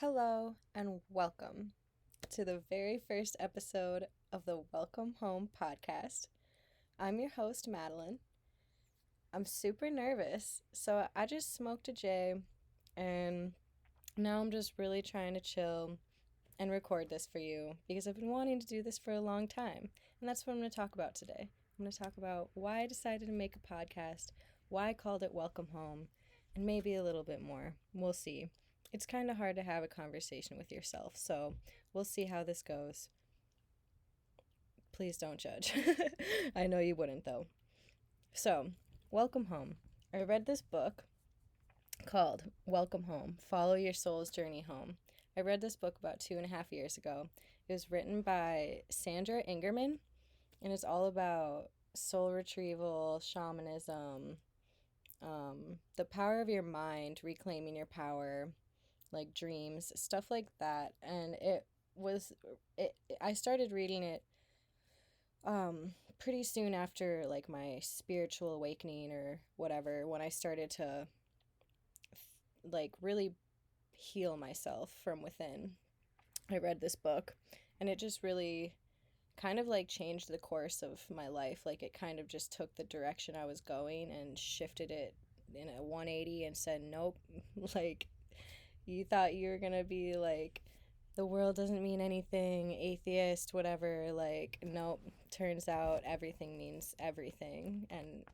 Hello and welcome to the very first episode of the Welcome Home podcast. I'm your host, Madeline. I'm super nervous, so I just smoked a J and now I'm just really trying to chill and record this for you because I've been wanting to do this for a long time. And that's what I'm going to talk about today. I'm going to talk about why I decided to make a podcast, why I called it Welcome Home, and maybe a little bit more. We'll see. It's kind of hard to have a conversation with yourself, so we'll see how this goes. Please don't judge. I know you wouldn't, though. So, welcome home. I read this book called Welcome Home, Follow Your Soul's Journey Home. I read this book about 2.5 years ago. It was written by Sandra Ingerman, and it's all about soul retrieval, shamanism, the power of your mind, reclaiming your power, like dreams, stuff like that. And I started reading it pretty soon after like my spiritual awakening or whatever, when I started to like really heal myself from within. I read this book and it just really kind of like changed the course of my life. Like it kind of just took the direction I was going and shifted it in a 180 and said, nope, like you thought you were going to be like, the world doesn't mean anything, atheist, whatever. Like, nope, turns out everything means everything. And,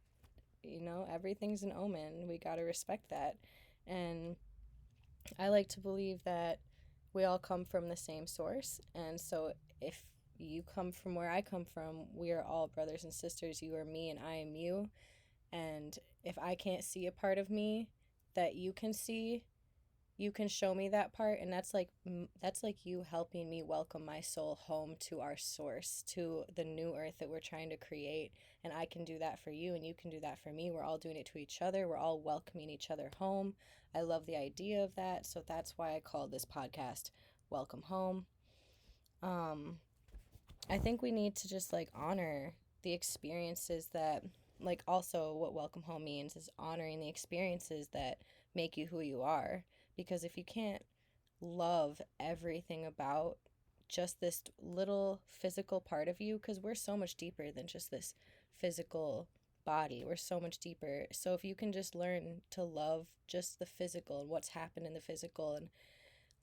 everything's an omen. We got to respect that. And I like to believe that we all come from the same source. And so if you come from where I come from, we are all brothers and sisters. You are me and I am you. And if I can't see a part of me that you can see, you can show me that part, and that's like you helping me welcome my soul home to our source, to the new earth that we're trying to create. And I can do that for you and you can do that for me. We're all doing it to each other. We're all welcoming each other home. I love the idea of that, so that's why I called this podcast Welcome Home. I think we need to just like honor the experiences that, like, also what welcome home means is honoring the experiences that make you who you are. Because if you can't love everything about just this little physical part of you, because we're so much deeper than just this physical body, we're so much deeper. So if you can just learn to love just the physical and what's happened in the physical, and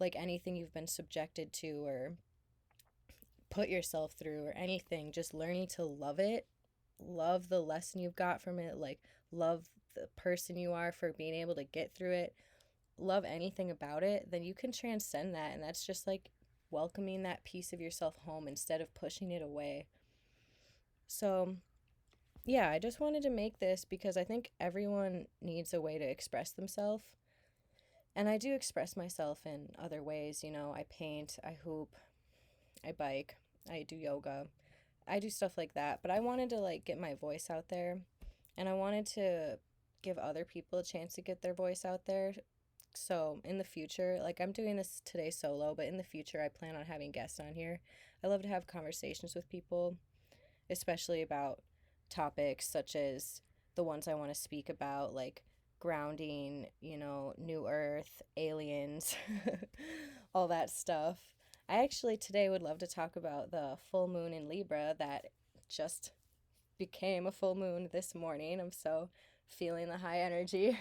like anything you've been subjected to or put yourself through or anything, just learning to love it, love the lesson you've got from it, like love the person you are for being able to get through it, love anything about it, then you can transcend that. And that's just like welcoming that piece of yourself home instead of pushing it away. So yeah, I just wanted to make this because I think everyone needs a way to express themselves. And I do express myself in other ways. I paint, I hoop, I bike, I do yoga, I do stuff like that. But I wanted to like get my voice out there, and I wanted to give other people a chance to get their voice out there. So in the future, like I'm doing this today solo, but in the future I plan on having guests on here. I love to have conversations with people, especially about topics such as the ones I want to speak about, like grounding, new earth, aliens, all that stuff. I actually today would love to talk about the full moon in Libra that just became a full moon this morning. I'm so feeling the high energy.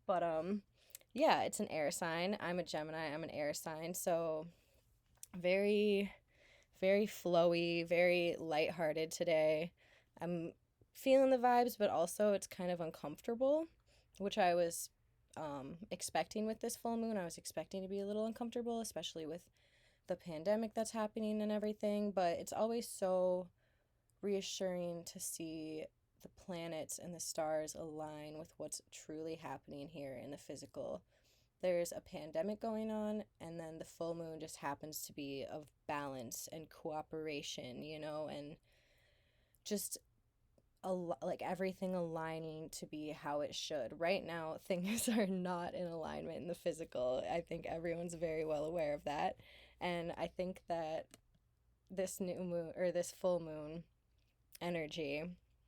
But yeah, it's an air sign. I'm a Gemini. I'm an air sign. So very, very flowy, very lighthearted today. I'm feeling the vibes, but also it's kind of uncomfortable, which I was expecting with this full moon. I was expecting to be a little uncomfortable, especially with the pandemic that's happening and everything. But it's always so reassuring to see the planets and the stars align with what's truly happening here in the physical. There's a pandemic going on, and then the full moon just happens to be of balance and cooperation, and just like everything aligning to be how it should. Right now, things are not in alignment in the physical. I think everyone's very well aware of that. And I think that this new moon or this full moon energy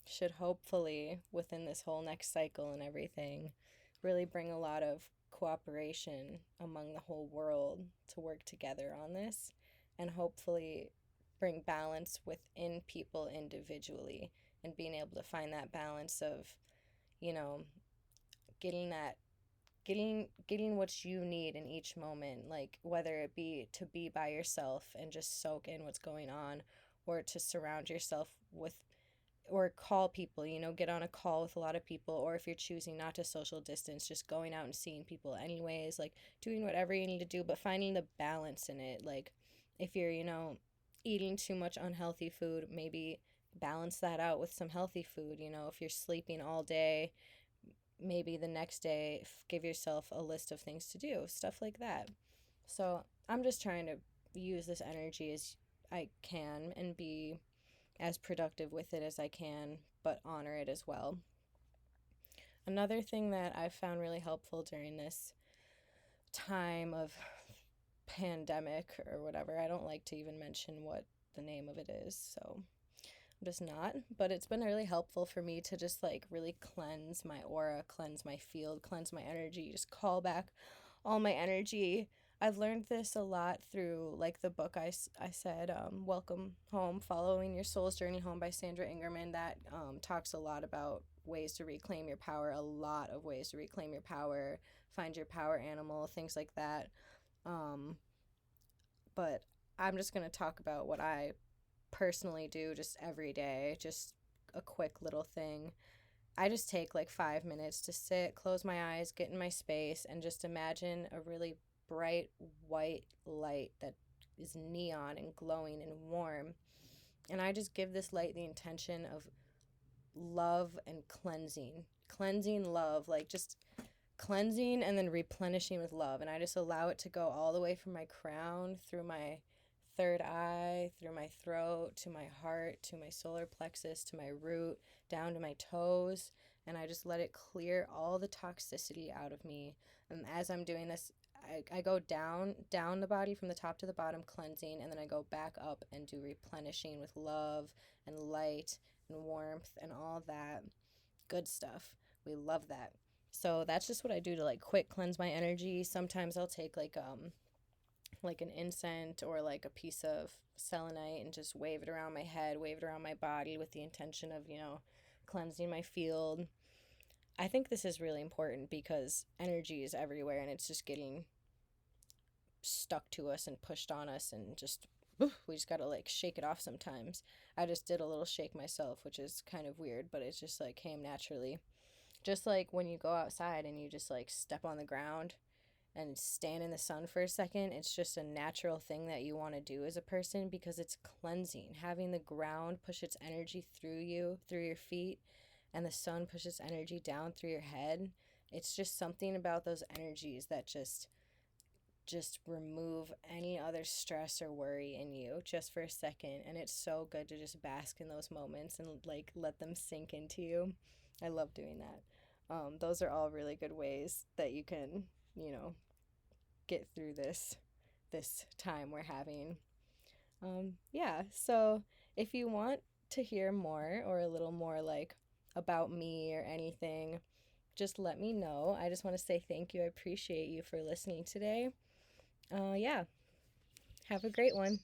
should hopefully, within this whole next cycle and everything, really bring a lot of cooperation among the whole world to work together on this and hopefully bring balance within people individually and being able to find that balance of, you know, getting that getting what you need in each moment, like whether it be to be by yourself and just soak in what's going on, or to surround yourself with, or call people, get on a call with a lot of people, or if you're choosing not to social distance, just going out and seeing people anyways, like doing whatever you need to do, but finding the balance in it. Like if you're, eating too much unhealthy food, maybe balance that out with some healthy food. If you're sleeping all day, maybe the next day give yourself a list of things to do, stuff like that. So I'm just trying to use this energy as I can and be as productive with it as I can, but honor it as well. Another thing that I've found really helpful during this time of pandemic or whatever, I don't like to even mention what the name of it is, so I'm just not, but it's been really helpful for me to just like really cleanse my aura, cleanse my field, cleanse my energy, just call back all my energy. I've learned this a lot through like the book I said, Welcome Home, Following Your Soul's Journey Home by Sandra Ingerman, that talks a lot about ways to reclaim your power, a lot of ways to reclaim your power, find your power animal, things like that. But I'm just going to talk about what I personally do just every day, just a quick little thing. I just take like 5 minutes to sit, close my eyes, get in my space, and just imagine a really bright white light that is neon and glowing and warm. And I just give this light the intention of love and cleansing. Cleansing love, like just cleansing and then replenishing with love. And I just allow it to go all the way from my crown, through my third eye, through my throat, to my heart, to my solar plexus, to my root, down to my toes. And I just let it clear all the toxicity out of me. And as I'm doing this, I go down the body from the top to the bottom, cleansing, and then I go back up and do replenishing with love and light and warmth and all that good stuff. We love that. So that's just what I do to like quick cleanse my energy. Sometimes I'll take like an incense or like a piece of selenite and just wave it around my head, wave it around my body with the intention of, cleansing my field. I think this is really important because energy is everywhere and it's just getting stuck to us and pushed on us, and just we just got to like shake it off sometimes. I just did a little shake myself, which is kind of weird, but it's just like came naturally. Just like when you go outside and you just like step on the ground and stand in the sun for a second, it's just a natural thing that you want to do as a person because it's cleansing. Having the ground push its energy through you, through your feet, and the sun pushes energy down through your head. It's just something about those energies that just remove any other stress or worry in you just for a second. And it's so good to just bask in those moments and like let them sink into you. I love doing that. Those are all really good ways that you can, get through this time we're having. Yeah, so if you want to hear more or a little more like about me or anything, just let me know. I just want to say thank you. I appreciate you for listening today. Yeah, have a great one.